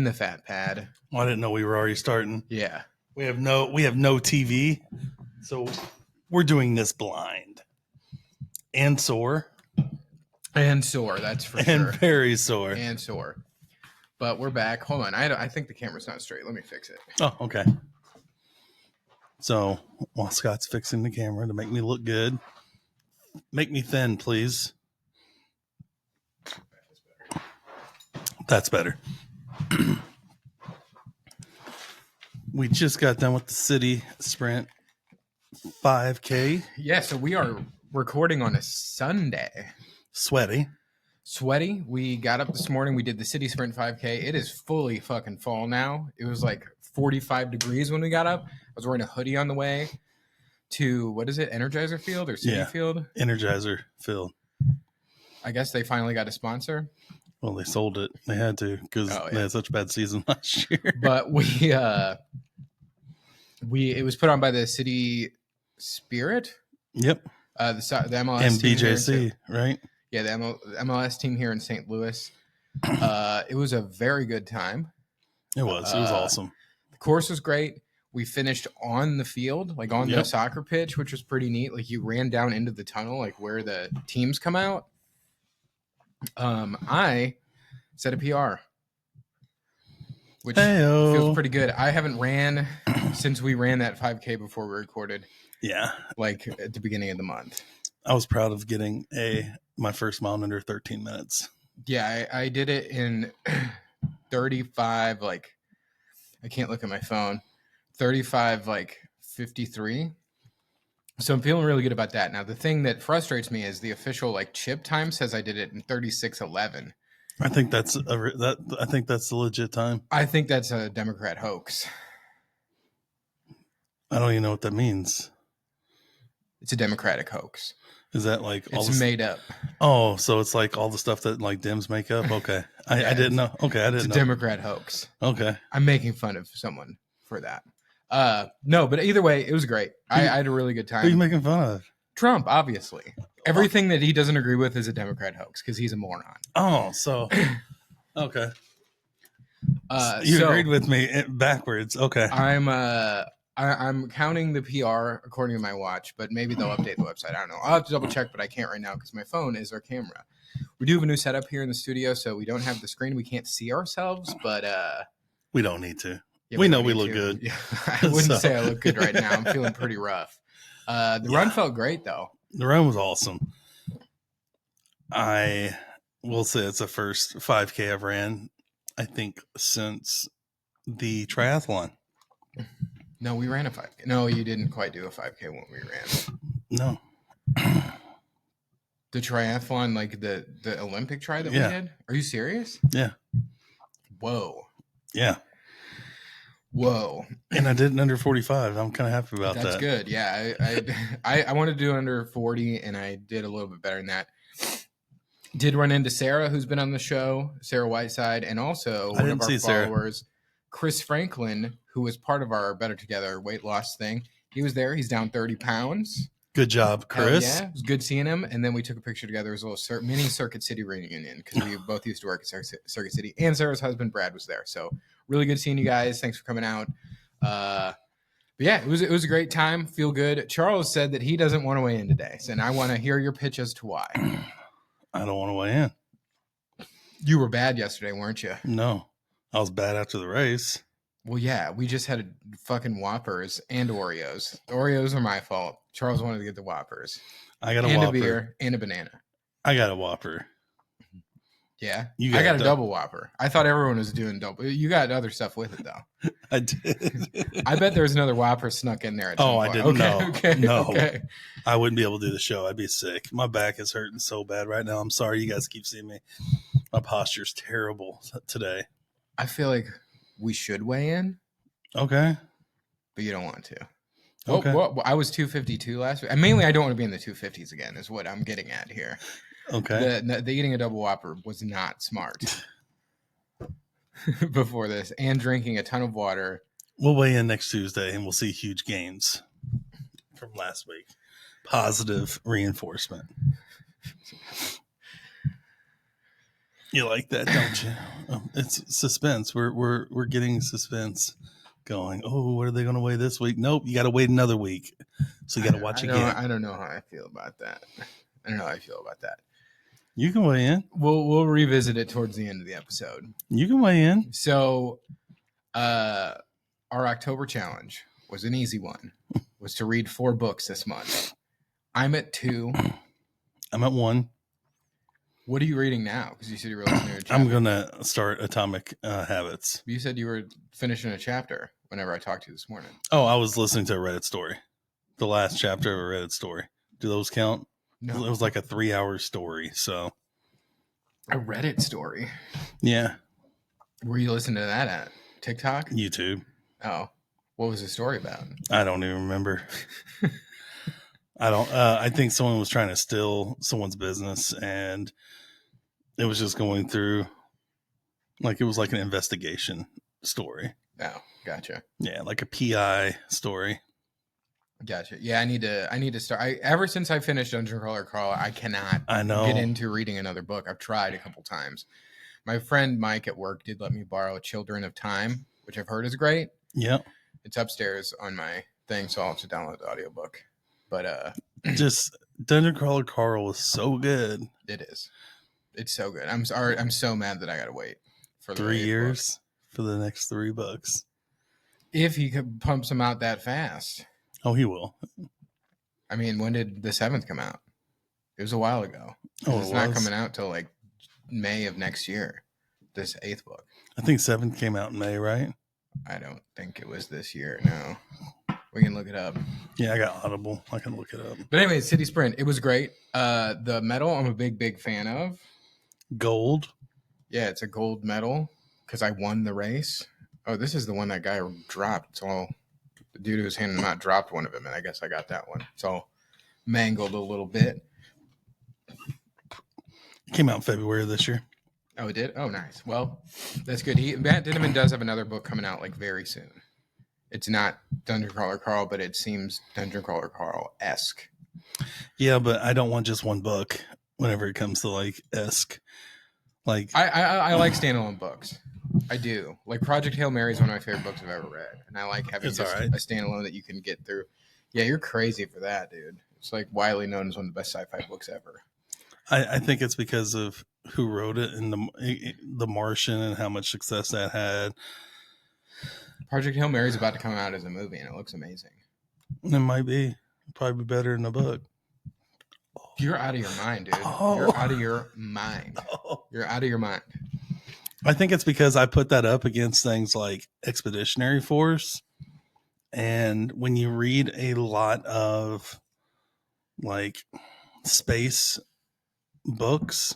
the fat pad. Well, I didn't know we were already starting. Yeah. We have no TV, so we're doing this blind and sore And sore, that's for and sure. very sore And sore. But we're back. Hold on. I think the camera's not straight. Let me fix it. Oh, okay. So while Scott's fixing the camera to make me look good, make me thin, please. That's better. We just got done with the city sprint 5K. Yeah, so we are recording on a Sunday. Sweaty. We got up this morning. We did the city sprint 5K. It is fully fucking fall now. It was like 45 degrees when we got up. I was wearing a hoodie on the way to, what is it, Energizer Field or City Field? Energizer Field. I guess they finally got a sponsor. Well, they sold it. They had to because they had such a bad season last year. But it was put on by the City Spirit. Yep. The MLS MBJC, right? Yeah, the MLS team here in St. Louis. It was a very good time. It was awesome. The course was great. We finished on the field, like on the soccer pitch, which was pretty neat. Like you ran down into the tunnel, like where the teams come out. I set a PR, which feels pretty good. I haven't ran since we ran that 5K before we recorded. Yeah. Like at the beginning of the month. I was proud of getting my first mile in under 13 minutes. Yeah, I did it in 35, like, I can't look at my phone, 35, like 53. So I'm feeling really good about that. Now, the thing that frustrates me is the official like chip time says I did it in 36:11. I think that's the legit time. I think that's a Democrat hoax. I don't even know what that means. It's a Democratic hoax. Is that like it's made up? Oh, so it's like all the stuff that like Dems make up. Okay, I didn't know. Okay, I didn't know. It's a Democrat hoax. Okay, I'm making fun of someone for that. No, but either way, it was great. I had a really good time. Who are you making fun of? Trump, obviously. Everything that he doesn't agree with is a Democrat hoax because he's a moron. Oh, so okay. You agreed with me backwards. Okay. I'm counting the PR according to my watch, but maybe they'll update the website. I don't know. I'll have to double check, but I can't right now because my phone is our camera. We do have a new setup here in the studio, so we don't have the screen. We can't see ourselves, but we don't need to. Yeah, we know we look good. Yeah, I wouldn't say I look good right now. I'm feeling pretty rough. The run felt great, though. The run was awesome. I will say it's the first 5K I've ran, I think, since the triathlon. No, we ran a 5K. No, you didn't quite do a 5K when we ran. No. The triathlon, like the Olympic tri that we did? Are you serious? Yeah. Whoa. Yeah. Whoa. And I did it under 45. I'm kind of happy about that. That's good. Yeah. I wanted to do under 40, and I did a little bit better than that. Did run into Sarah, who's been on the show, Sarah Whiteside, and also one of our followers, Chris Franklin, who was part of our Better Together weight loss thing. He was there. He's down 30 pounds. Good job, Chris. Yeah, it was good seeing him. And then we took a picture together. It was a little mini Circuit City reunion because we both used to work at Circuit City. And Sarah's husband, Brad, was there. So really good seeing you guys. Thanks for coming out. But yeah, it was a great time. Feel good. Charles said that he doesn't want to weigh in today. So I want to hear your pitch as to why. I don't want to weigh in. You were bad yesterday, weren't you? No, I was bad after the race. Well, yeah, we just had fucking Whoppers and Oreos. The Oreos are my fault. Charles wanted to get the Whoppers. I got a Whopper. And a beer and a banana. I got a Whopper. Yeah? I got a double Whopper. I thought everyone was doing double. You got other stuff with it, though. I did. I bet there was another Whopper snuck in there at some point. I didn't know. No. Okay. I wouldn't be able to do the show. I'd be sick. My back is hurting so bad right now. I'm sorry you guys keep seeing me. My posture's terrible today. I feel like we should weigh in. Okay. But you don't want to. Okay. Well, I was 252 last week. Mainly, I don't want to be in the 250s again, is what I'm getting at here. Okay. The eating a double Whopper was not smart before this, and drinking a ton of water. We'll weigh in next Tuesday, and we'll see huge gains from last week. Positive reinforcement. You like that, don't you? It's suspense. We're getting suspense going. Oh, what are they going to weigh this week? Nope, you got to wait another week. So you got to watch again. I don't know how I feel about that. I don't know how I feel about that. You can weigh in. We'll revisit it towards the end of the episode. You can weigh in. So, our October challenge was an easy one. Was to read 4 books this month. I'm at 2. I'm at 1. What are you reading now? Because you said you were listening to a chapter. I'm gonna start Atomic Habits. You said you were finishing a chapter whenever I talked to you this morning. Oh, I was listening to a Reddit story. The last chapter of a Reddit story. Do those count? No. It was like a 3-hour story. So A Reddit story? yeah, Where you listening to that at? TikTok? YouTube. Oh. What was the story about? I don't even remember. I think someone was trying to steal someone's business, and it was just going through, like, it was like an investigation story. Oh, gotcha. Yeah, like a PI story. Gotcha. Yeah, I need to start. Ever since I finished Dungeon Crawler Carl, I cannot get into reading another book. I've tried a couple times. My friend Mike at work did let me borrow Children of Time, which I've heard is great. Yeah. It's upstairs on my thing, so I'll have to download the audiobook. But just Dungeon Crawler Carl was so good. It is. It's so good. I'm sorry. I'm so mad that I gotta wait for 3 years for the next 3 books. If he pumps them out that fast. Oh, he will. I mean, when did the 7th come out? It was a while ago. Oh, it's not coming out till like May of next year. This 8th book. I think 7th came out in May, right? I don't think it was this year. No. We can look it up. Yeah, I got Audible. I can look it up. But anyway, City Sprint. It was great. The medal I'm a big fan of. Gold? Yeah, it's a gold medal because I won the race. Oh, this is the one that guy dropped. It's all the dude who was handing them out dropped one of them, and I guess I got that one. It's all mangled a little bit. It came out in February of this year. Oh, it did? Oh, nice. Well, that's good. Matt Dinneman does have another book coming out like very soon. It's not Dungeon Crawler Carl, but it seems Dungeon Crawler Carl-esque. Yeah, but I don't want just one book whenever it comes to like esque. Like I like standalone books. I do. Like Project Hail Mary is one of my favorite books I've ever read. And I like having just a standalone that you can get through. Yeah, you're crazy for that, dude. It's like widely known as one of the best sci-fi books ever. I think it's because of who wrote it and the Martian and how much success that had. Project Hail Mary is about to come out as a movie, and it looks amazing. It might be. Probably better than the book. You're out of your mind, dude. You're out of your mind. You're out of your mind. I think it's because I put that up against things like Expeditionary Force. And when you read a lot of like space books,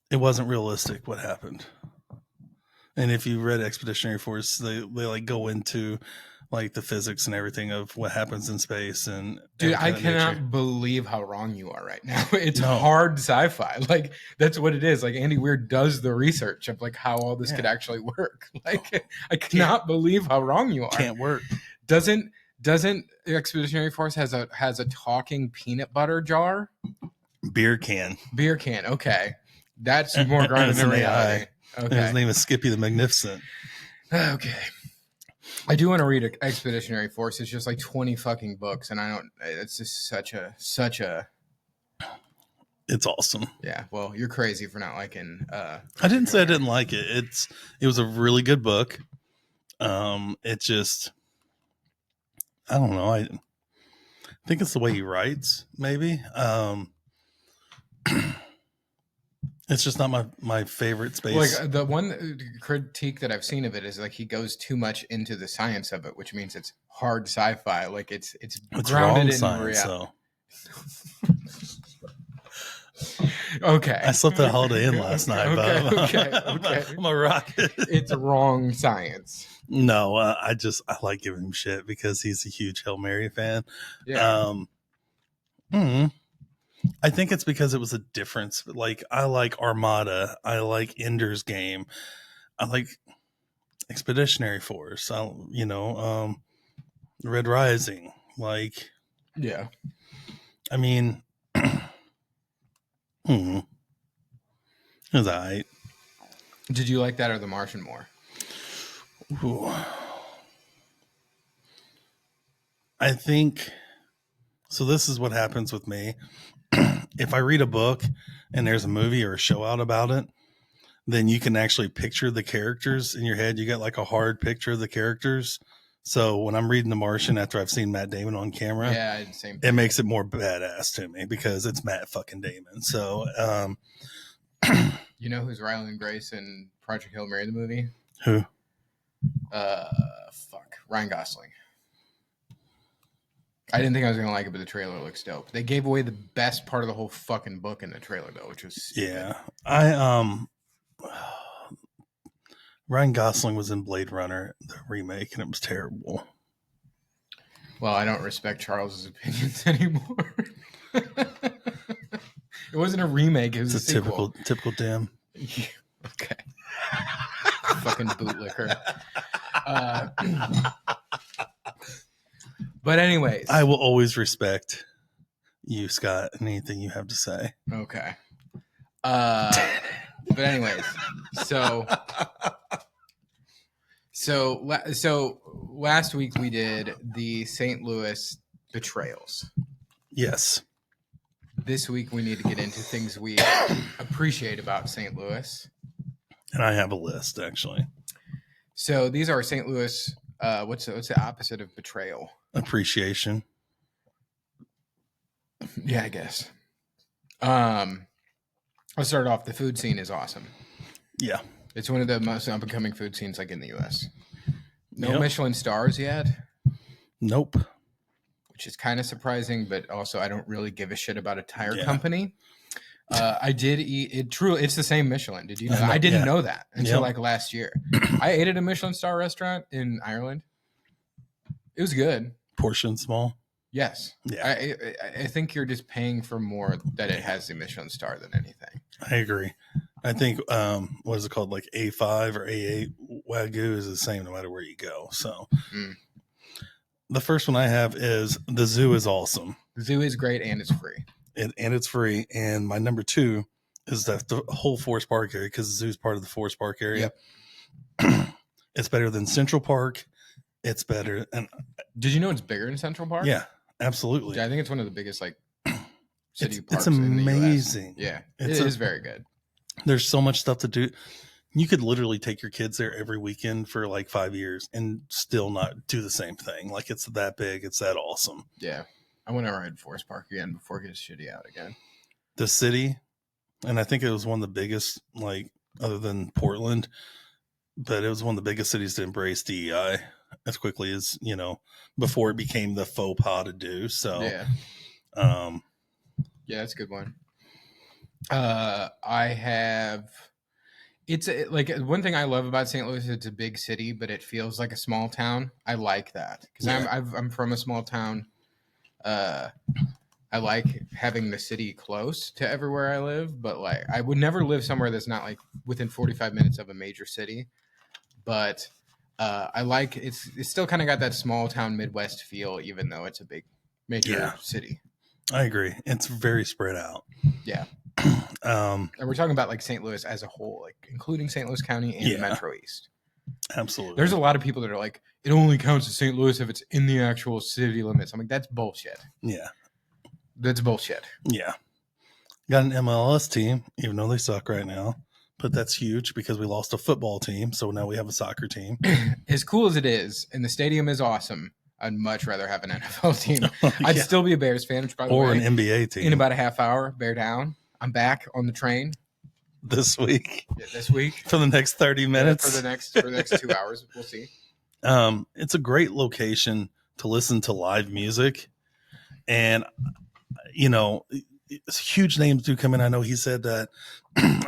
it wasn't realistic what happened. And if you read Expeditionary Force, they like go into like the physics and everything of what happens in space. And dude, I cannot believe how wrong you are right now. It's hard sci-fi. Like that's what it is. Like Andy Weir does the research of like how all this could actually work. Like I cannot believe how wrong you are. Can't work. Doesn't Expeditionary Force has a talking peanut butter jar? Beer can. Okay. That's more grounded in reality. Okay. And his name is Skippy the Magnificent. Okay. I do want to read Expeditionary Force. It's just like 20 fucking books, and I don't. It's just such a. It's awesome. Yeah. Well, you're crazy for not liking. I didn't say I didn't like it. It was a really good book. It just. I don't know. I think it's the way he writes. Maybe. It's just not my favorite space. Like the one critique that I've seen of it is like he goes too much into the science of it, which means it's hard sci-fi. Like it's grounded in science, reality. Okay. I slept that holiday in last night. Okay. I'm a rocket. It's wrong science. No, I like giving him shit because he's a huge Hail Mary fan. Yeah. I think it's because it was a difference. Like I like Armada. I like Ender's Game. I like Expeditionary Force. Red Rising. Like, yeah. I mean, Mm-hmm. It was all right. Did you like that or The Martian more? Ooh. I think so. This is what happens with me. If I read a book and there's a movie or a show out about it, then you can actually picture the characters in your head. You get like a hard picture of the characters. So when I'm reading The Martian after I've seen Matt Damon on camera, Yeah, same it thing. makes it more badass to me because it's Matt fucking Damon. So, you know who's Ryland Grace in Project Hail Mary, the movie? Who? Ryan Gosling. I didn't think I was gonna like it, but the trailer looks dope. They gave away the best part of the whole fucking book in the trailer, though, which was stupid. Yeah. Ryan Gosling was in Blade Runner, the remake, and it was terrible. Well, I don't respect Charles's opinions anymore. It wasn't a remake; it was a sequel. Typical Dim. Okay. Fucking bootlicker. But anyways, I will always respect you, Scott, and anything you have to say. Okay. But anyways, so last week we did the St. Louis betrayals. Yes. This week we need to get into things we appreciate about St. Louis. And I have a list, actually. So these are St. Louis. What's the opposite of betrayal? Appreciation. Yeah, I guess. Let's start off. The food scene is awesome. Yeah. It's one of the most up-and-coming food scenes like in the U.S. No Michelin stars yet. Nope. Which is kind of surprising, but also I don't really give a shit about a tire company. I did eat it. It's the same Michelin. Did you know? I didn't know that until like last year. I ate at a Michelin star restaurant in Ireland. It was good. Portion small. Yes. Yeah. I think you're just paying for more that it has the Michelin star than anything. I agree. I think what is it called, like A5 or A8 Wagyu is the same no matter where you go. So the first one I have is the zoo is awesome. The zoo is great and it's free. And it's free. And my number 2 is that the whole Forest Park area, because the zoo is part of the Forest Park area. Yep. It's better than Central Park. It's better. And did you know it's bigger than Central Park? Yeah, absolutely. Yeah, I think it's one of the biggest like city parks. It's amazing. In the US. Yeah, it is very good. There's so much stuff to do. You could literally take your kids there every weekend for like 5 years and still not do the same thing. Like it's that big. It's that awesome. Yeah. I want to ride Forest Park again before it gets shitty out again. The city, and I think it was one of the biggest, like other than Portland, but it was one of the biggest cities to embrace DEI as quickly as, before it became the faux pas to do. So, yeah, that's a good one. I have. It's like one thing I love about St. Louis. It's a big city, but it feels like a small town. I like that because I'm from a small town. I like having the city close to everywhere I live, but like I would never live somewhere that's not like within 45 minutes of a major city. But I like it's still kind of got that small town Midwest feel, even though it's a big major city. I agree. It's very spread out. Yeah. And we're talking about like St. Louis as a whole, like including St. Louis County and the Metro East. Absolutely. There's a lot of people that are like, it only counts as St. Louis if it's in the actual city limits. I'm like, that's bullshit. Yeah. That's bullshit. Yeah. Got an MLS team, even though they suck right now. But that's huge because we lost a football team. So now we have a soccer team. As cool as it is, and the stadium is awesome, I'd much rather have an NFL team. I'd still be a Bears fan, which by the way, an NBA team. In about a half hour, bear down. I'm back on the train. This week. Yeah, this week. For the next 30 minutes. For the next 2 hours. We'll see. It's a great location to listen to live music. And, huge names do come in. I know he said that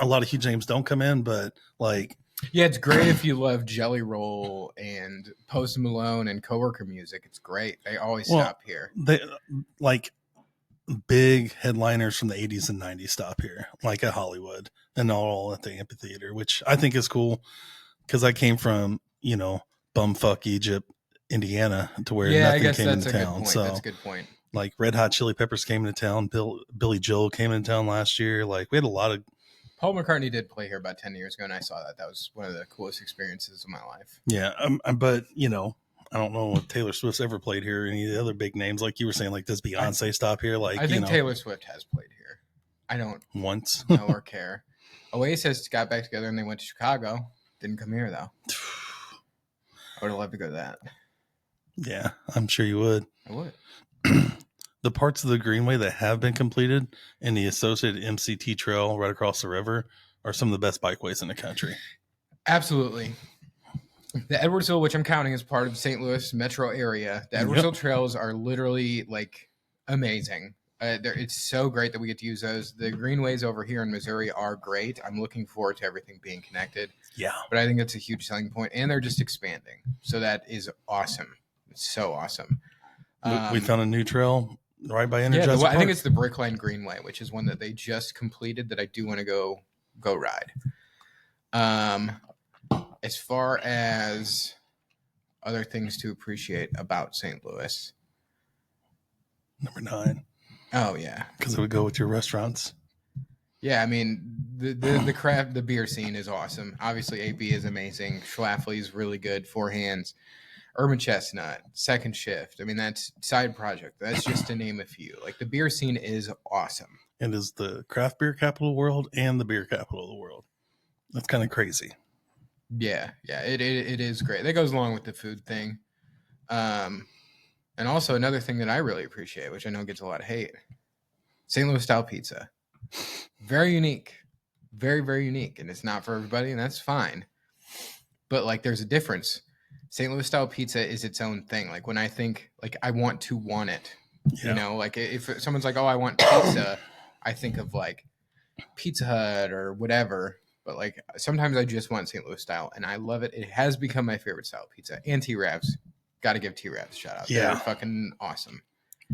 a lot of huge names don't come in, but like. Yeah, it's great if you love Jelly Roll and Post Malone and Coworker music. It's great. They always stop here. They like big headliners from the 80s and 90s stop here, like at Hollywood and all at the amphitheater, which I think is cool because I came from, bumfuck Egypt, Indiana, to where nothing came into town. So that's a good point. Like Red Hot Chili Peppers came into town. Billy Joel came into town last year. Like we had a lot of. Paul McCartney did play here about 10 years ago, and I saw that. That was one of the coolest experiences of my life. Yeah, but I don't know if Taylor Swift's ever played here. Any of the other big names, like you were saying, like does Beyonce stop here? Like I think Taylor Swift has played here. I don't once know or care. Oasis got back together and they went to Chicago. Didn't come here though. I would have loved to go to that. Yeah, I'm sure you would. I would. The parts of the Greenway that have been completed and the associated MCT trail right across the river are some of the best bikeways in the country. Absolutely. The Edwardsville, which I'm counting as part of the St. Louis metro area, the Edwardsville trails are literally like amazing. It's so great that we get to use those. The greenways over here in Missouri are great. I'm looking forward to everything being connected. Yeah. But I think that's a huge selling point, and they're just expanding. So that is awesome. It's so awesome. We found a new trail right by Energizer Park. I think it's the Brickline Greenway, which is one that they just completed that I do want to go ride. As far as other things to appreciate about St. Louis. Number 9. Oh, yeah. Because it would go with your restaurants. Yeah, I mean, the beer scene is awesome. Obviously, AB is amazing. Schlafly's really good. Four Hands. Urban Chestnut. Second Shift. I mean, that's Side Project. That's just to name a few. Like, the beer scene is awesome. It is the craft beer capital of the world and the beer capital of the world. That's kind of crazy. Yeah, it is great. That goes along with the food thing. And also another thing that I really appreciate, which I know gets a lot of hate, St. Louis style pizza. Very unique. Very, very unique. And it's not for everybody, and that's fine. But, like, there's a difference. St. Louis style pizza is its own thing. Like, when I think, like, I want it. Yeah. You know, like, if someone's like, oh, I want pizza, I think of, like, Pizza Hut or whatever. But, like, sometimes I just want St. Louis style, and I love it. It has become my favorite style pizza. And T-Ravs. Got to give T-Ravs a shout out. Yeah. They're fucking awesome.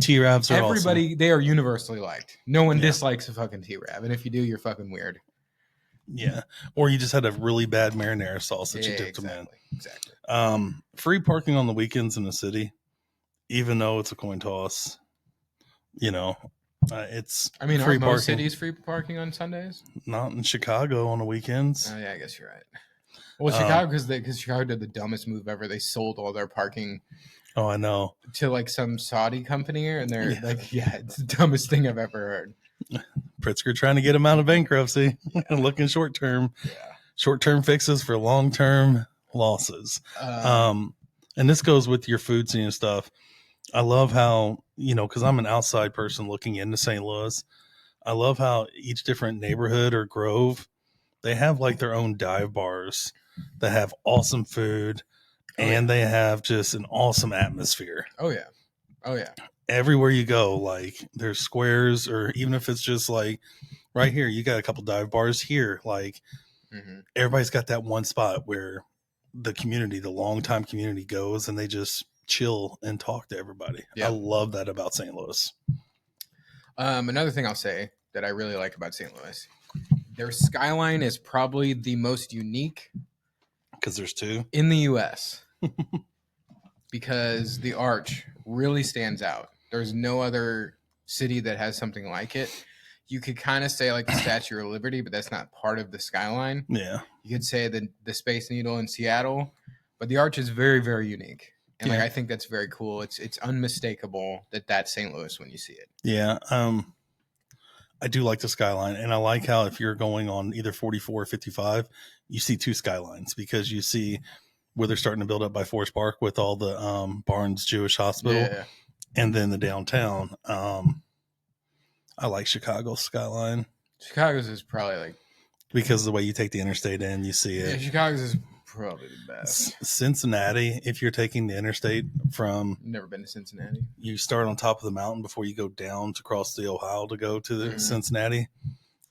T-Ravs are Everybody, awesome. They are universally liked. No one dislikes a fucking T-Rav. And if you do, you're fucking weird. Yeah. Or you just had a really bad marinara sauce that you dipped them in. Exactly. Free parking on the weekends in the city, even though it's a coin toss, it's free parking. Most cities free parking on Sundays? Not in Chicago on the weekends. Oh, yeah, I guess you're right. Well, Chicago, because Chicago did the dumbest move ever. They sold all their parking. Oh, I know. To like some Saudi company, and they're it's the dumbest thing I've ever heard. Pritzker trying to get them out of bankruptcy and looking short term. Yeah. Short term fixes for long term losses. And this goes with your food scene and stuff. I love how, because I'm an outside person looking into St. Louis, I love how each different neighborhood or grove, they have like their own dive bars that have awesome food and they have just an awesome atmosphere. Oh, yeah. Everywhere you go, like there's squares, or even if it's just like right here, you got a couple dive bars here. Like everybody's got that one spot where the community, the longtime community goes and they just chill and talk to everybody. Yeah. I love that about St. Louis. Another thing I'll say that I really like about St. Louis, their skyline is probably the most unique. Because there's two in the U.S. Because the arch really stands out. There's no other city that has something like it. You could kind of say like the Statue of Liberty, but that's not part of the skyline. Yeah. You could say the Space Needle in Seattle, but the arch is very, very unique. And I think that's very cool. It's unmistakable that's St. Louis when you see it. Yeah. I do like the skyline, and I like how if you're going on either 44 or 55, you see two skylines, because you see where they're starting to build up by Forest Park with all the Barnes Jewish Hospital, and then the downtown. I like Chicago's skyline. Chicago's is probably like, because of the way you take the interstate in, you see it. Yeah, Chicago's is probably the best. Cincinnati, if you're taking the interstate from... Never been to Cincinnati. You start on top of the mountain before you go down to cross the Ohio to go to the Cincinnati.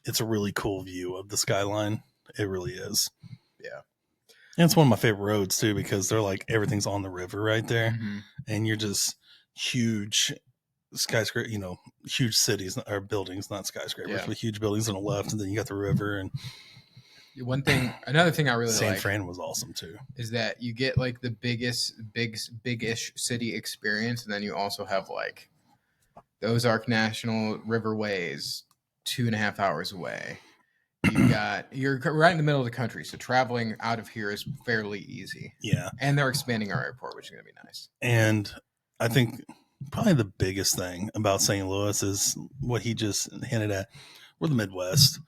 It's a really cool view of the skyline. It really is. Yeah. And it's one of my favorite roads too, because they're like, everything's on the river right there. And you're just huge skyscraper, huge cities or buildings, not skyscrapers, but huge buildings on the left. And then you got the river. And another thing I really like, San Fran was awesome too, is that you get like the big-ish city experience. And then you also have like the Ozark National Riverways, 2.5 hours away. You're right in the middle of the country, so traveling out of here is fairly easy. Yeah. And they're expanding our airport, which is going to be nice. And I think probably the biggest thing about St. Louis is what he just hinted at. We're the Midwest.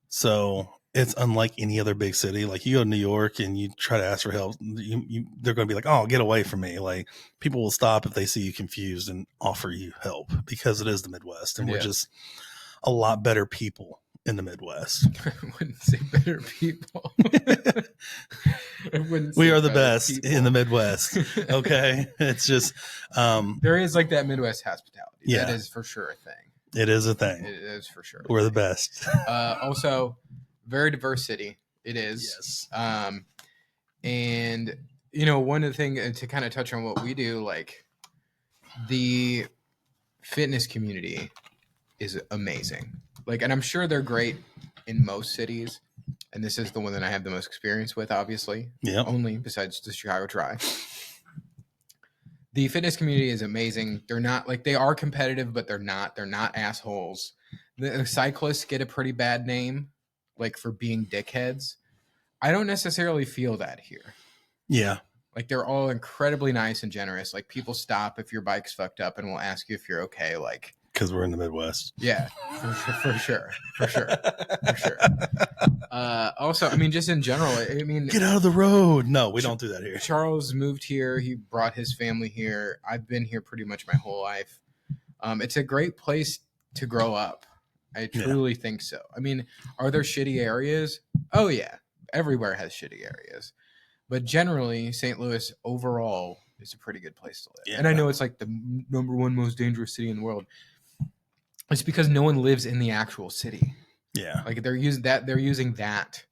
So it's unlike any other big city. Like you go to New York and you try to ask for help, they're going to be like, oh, get away from me. Like people will stop if they see you confused and offer you help because it is the Midwest. And we're just a lot better people in the Midwest. I wouldn't say better people. We are the best people in the Midwest. Okay. It's just, there is like that Midwest hospitality. Yeah. That is for sure a thing. It is a thing. It is for sure. We're the best. Also, very diverse city. It is. Yes. And, you know, one of the things to kind of touch on what we do, like the fitness community is amazing. Like, and I'm sure they're great in most cities. And this is the one that I have the most experience with, obviously. Yeah. Only besides the Chicago Tri. The fitness community is amazing. They're not like they are competitive, but they're not assholes. The cyclists get a pretty bad name, like for being dickheads. I don't necessarily feel that here. Yeah. Like they're all incredibly nice and generous. Like people stop if your bike's fucked up and will ask you if you're okay. Like, because we're in the Midwest. Yeah, for sure. Also, I mean, just in general, I mean, get out of the road. No, we don't do that here. Charles moved here. He brought his family here. I've been here pretty much my whole life. It's a great place to grow up. I truly think so. I mean, are there shitty areas? Oh, yeah. Everywhere has shitty areas. But generally, St. Louis overall is a pretty good place to live. Yeah. And I know it's like the number one most dangerous city in the world. It's because no one lives in the actual city. Yeah. Like they're using that.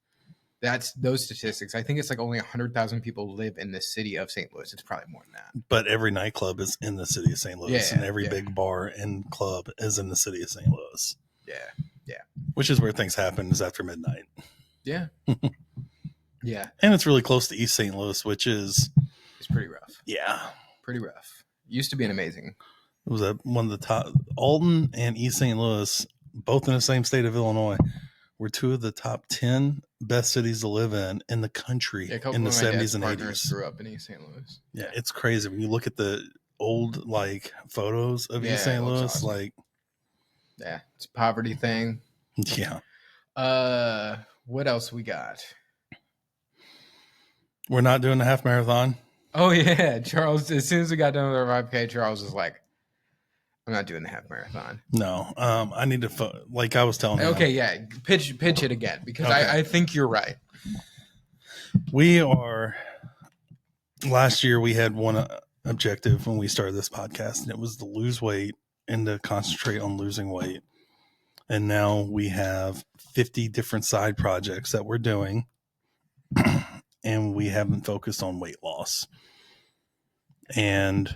That's those statistics. I think it's like only 100,000 people live in the city of St. Louis. It's probably more than that. But every nightclub is in the city of St. Louis, and every big bar and club is in the city of St. Louis. Yeah. Which is where things happen is after midnight. Yeah. Yeah. And it's really close to East St. Louis, which is... It's pretty rough. Yeah. Pretty rough. Used to be an amazing... It was one of the top... Alton and East St. Louis, both in the same state of Illinois, were two of the top 10 best cities to live in the country in the 70s and 80s. Grew up in East St. Louis. Yeah, it's crazy. When you look at the old, like, photos of East St. Louis, awesome. Like... Yeah, it's a poverty thing. Yeah. What else we got? We're not doing the half marathon. Oh, yeah. Charles, as soon as we got done with our 5K, Charles was like, I'm not doing the half marathon. No. I need to, like I was telling him. Okay, yeah. Pitch it again, because I think you're right. We are, last year we had one objective when we started this podcast, and it was to lose weight and to concentrate on losing weight. And now we have 50 different side projects that we're doing. And we haven't focused on weight loss. And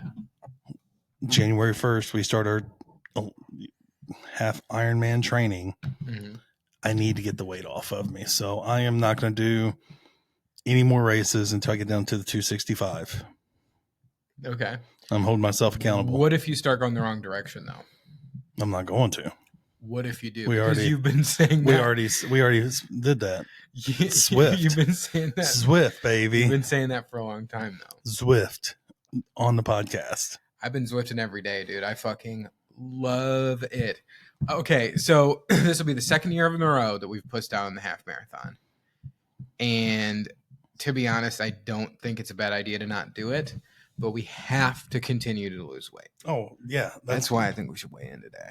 January 1st, we start our half Ironman training. Mm-hmm. I need to get the weight off of me. So I am not going to do any more races until I get down to the 265. Okay. I'm holding myself accountable. What if you start going the wrong direction, though? I'm not going to. What if you do? You've been saying that. We already did that. Swift. You've been saying that. Swift, baby. You've been saying that for a long time, though. Zwift on the podcast. I've been Zwifting every day, dude. I fucking love it. Okay, so this will be the second year in a row that we've pushed down the half marathon. And to be honest, I don't think it's a bad idea to not do it, but we have to continue to lose weight. Oh, yeah. That's why I think we should weigh in today.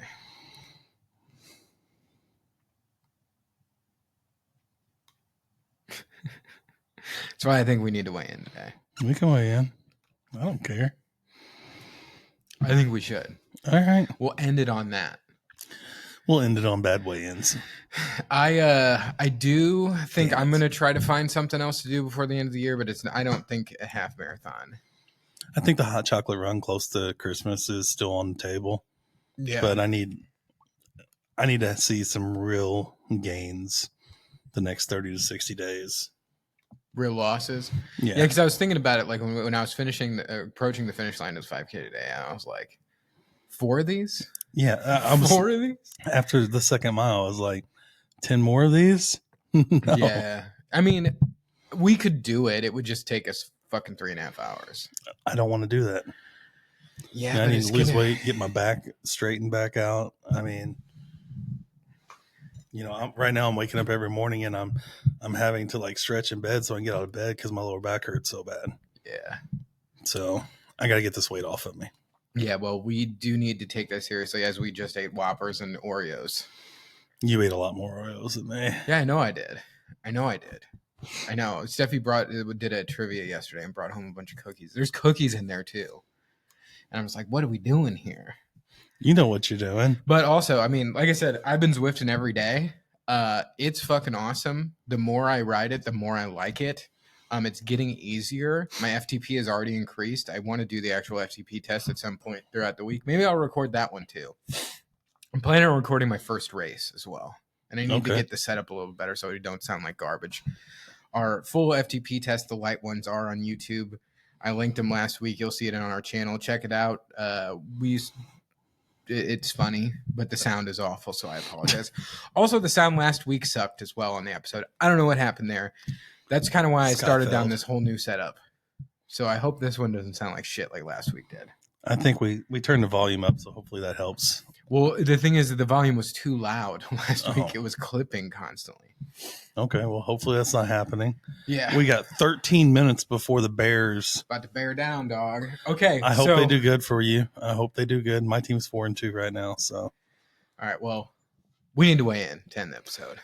That's why I think we need to weigh in today. We can weigh in. I don't care. I think we should. All right. We'll end it on that. We'll end it on bad weigh-ins. I do think I'm going to try to find something else to do before the end of the year, but I don't think a half marathon. I think the hot chocolate run close to Christmas is still on the table. Yeah. But I need to see some real gains the next 30 to 60 days. Real losses. Yeah, because I was thinking about it, like when I was approaching the finish line of 5K today, and I was like, 4 of these? Yeah, I was 4 of these? after the second mile. I was like, 10 more of these? No. Yeah. I mean, we could do it. It would just take us fucking 3.5 hours. I don't want to do that. Yeah, I need to lose weight, get my back straightened back out. I mean, right now I'm waking up every morning and I'm having to like stretch in bed so I can get out of bed because my lower back hurts so bad. Yeah. So I got to get this weight off of me. Yeah, well, we do need to take that seriously as we just ate Whoppers and Oreos. You ate a lot more Oreos than me. Yeah, I know I did. I know. Steffi did a trivia yesterday and brought home a bunch of cookies. There's cookies in there too. And I was like, what are we doing here? You know what you're doing. But also, I mean, like I said, I've been Zwifting every day. It's fucking awesome. The more I ride it, the more I like it. It's getting easier. My FTP has already increased. I want to do the actual FTP test at some point throughout the week. Maybe I'll record that one too. I'm planning on recording my first race as well. And I need to get the setup a little better so it don't sound like garbage. Our full FTP test, the light ones, are on YouTube. I linked them last week. You'll see it on our channel. Check it out. It's funny, but the sound is awful, so I apologize. Also, the sound last week sucked as well on the episode. I don't know what happened there. That's kind of why I started down this whole new setup. So I hope this one doesn't sound like shit like last week did. I think we turned the volume up, so hopefully that helps. Well, the thing is that the volume was too loud last week. It was clipping constantly. Okay, well, hopefully that's not happening. Yeah. We got 13 minutes before the Bears. About to bear down, dog. Okay. I hope they do good for you. I hope they do good. My team's 4-2 right now, so. All right, well, we need to weigh in to end the episode.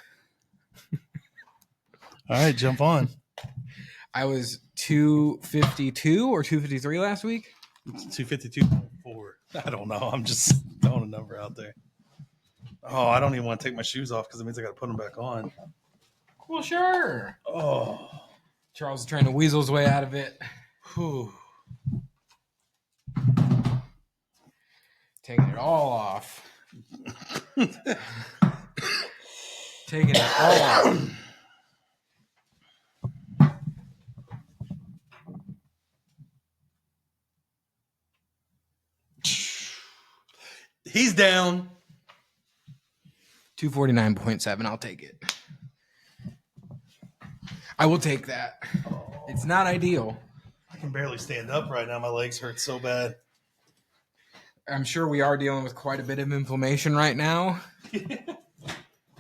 All right, jump on. I was 252 or 253 last week. 252.4. I don't know. I'm just throwing a number out there. Oh, I don't even want to take my shoes off because it means I got to put them back on. Well, sure. Oh, Charles is trying to weasel his way out of it. whew. Taking it all off. Taking it all off. He's down. 249.7. I'll take it. I will take that. It's not ideal. I can barely stand up right now. My legs hurt so bad. I'm sure we are dealing with quite a bit of inflammation right now.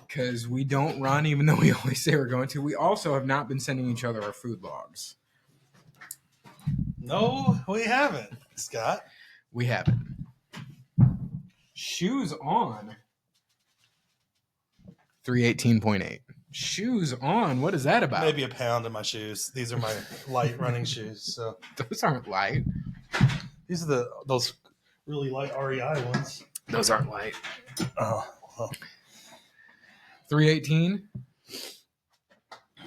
Because we don't run, even though we always say we're going to. We also have not been sending each other our food logs. No, we haven't, Scott. We haven't. Shoes on. 318.8. Shoes on. What is that about? Maybe a pound in my shoes. These are my light running shoes. So those aren't light. These are those really light REI ones. Those aren't light. Oh, well. 318.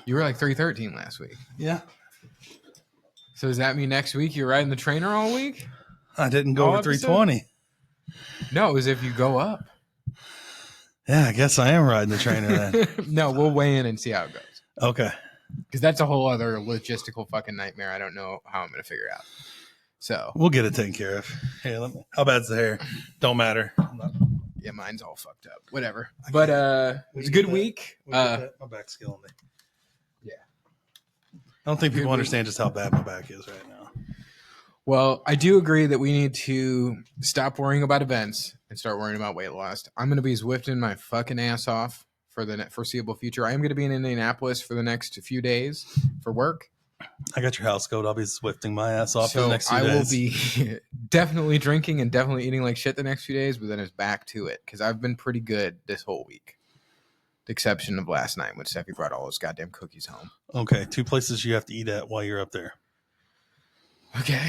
You were like 313 last week. Yeah. So does that mean next week you're riding the trainer all week? I didn't go over 320. No, it was if you go up. Yeah, I guess I am riding the trainer then. No, we'll weigh in and see how it goes. Okay. Because that's a whole other logistical fucking nightmare. I don't know how I'm going to figure out. So we'll get it taken care of. Here, how bad's the hair? Don't matter. Yeah, mine's all fucked up. Whatever. But it's a good week. My back's killing me. Yeah. I don't think people understand just how bad my back is right now. Well, I do agree that we need to stop worrying about events and start worrying about weight loss. I'm going to be Zwifting my fucking ass off for the foreseeable future. I am going to be in Indianapolis for the next few days for work. I got your house code. I'll be Zwifting my ass off for the next few days. I will be definitely drinking and definitely eating like shit the next few days, but then it's back to it because I've been pretty good this whole week. The exception of last night when Steffi brought all those goddamn cookies home. Okay, 2 places you have to eat at while you're up there. Okay.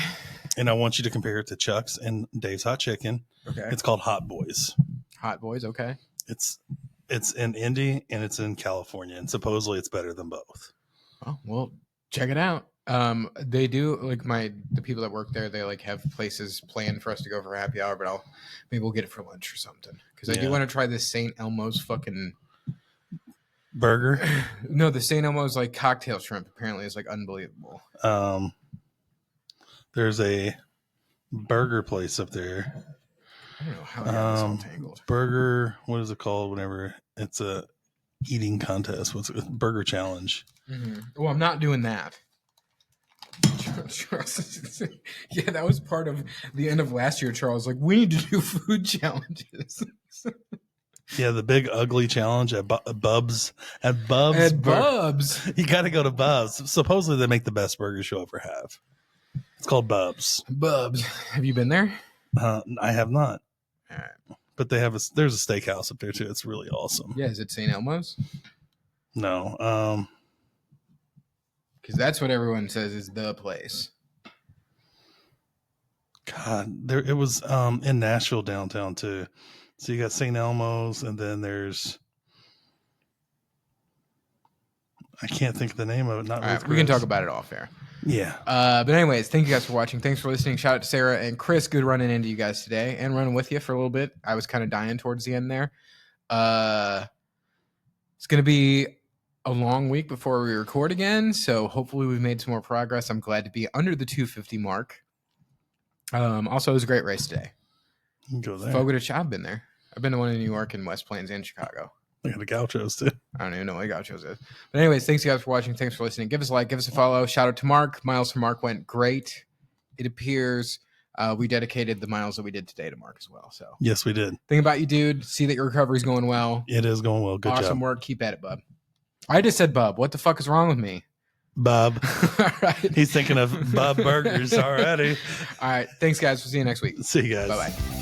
And I want you to compare it to Chuck's and Dave's Hot Chicken. Okay. It's called Hot Boys. Hot Boys, okay. It's in Indy and it's in California, and supposedly it's better than both. Oh, well, check it out. They do like the people that work there, they like have places planned for us to go for happy hour, but maybe we'll get it for lunch or something. Because I do want to try this St. Elmo's fucking burger. No, the St. Elmo's like cocktail shrimp apparently is like unbelievable. There's a burger place up there I don't know how I got this all tangled. Burger, what is it called whenever it's a eating contest? What's it? Burger challenge. Mm-hmm. Well, I'm not doing that. Yeah, that was part of the end of last year. Charles like, we need to do food challenges. Yeah, the big ugly challenge at Bubs. At Bubs. You got to go to Bubs. Supposedly they make the best burgers you'll ever have. It's called Bubs. Bubs. Have you been there? I have not. All right. But there's a steakhouse up there too. It's really awesome. Yeah, is it St. Elmo's? No. Because that's what everyone says is the place. God, it was in Nashville downtown too. So you got St. Elmo's, and then there's, I can't think of the name of it. Not all right, we can talk about it off air. Yeah. But anyways, thank you guys for watching. Thanks for listening. Shout out to Sarah and Chris. Good running into you guys today and running with you for a little bit. I was kind of dying towards the end there. It's going to be a long week before we record again, so hopefully we've made some more progress. I'm glad to be under the 250 mark. Also, it was a great race today. You can go there. I've been there. I've been to one in New York and West Plains and Chicago. Look at the Gauchos too. I don't even know what Gauchos is. But anyways, thanks you guys for watching. Thanks for listening. Give us a like. Give us a follow. Shout out to Mark. Miles for Mark went great. It appears we dedicated the miles that we did today to Mark as well. So yes, we did. Think about you, dude. See that your recovery's going well. It is going well. Good job. Awesome work. Keep at it, bub. I just said bub. What the fuck is wrong with me? Bub. All right. He's thinking of Bub Burgers already. All right. Thanks, guys. We'll see you next week. See you guys. Bye-bye.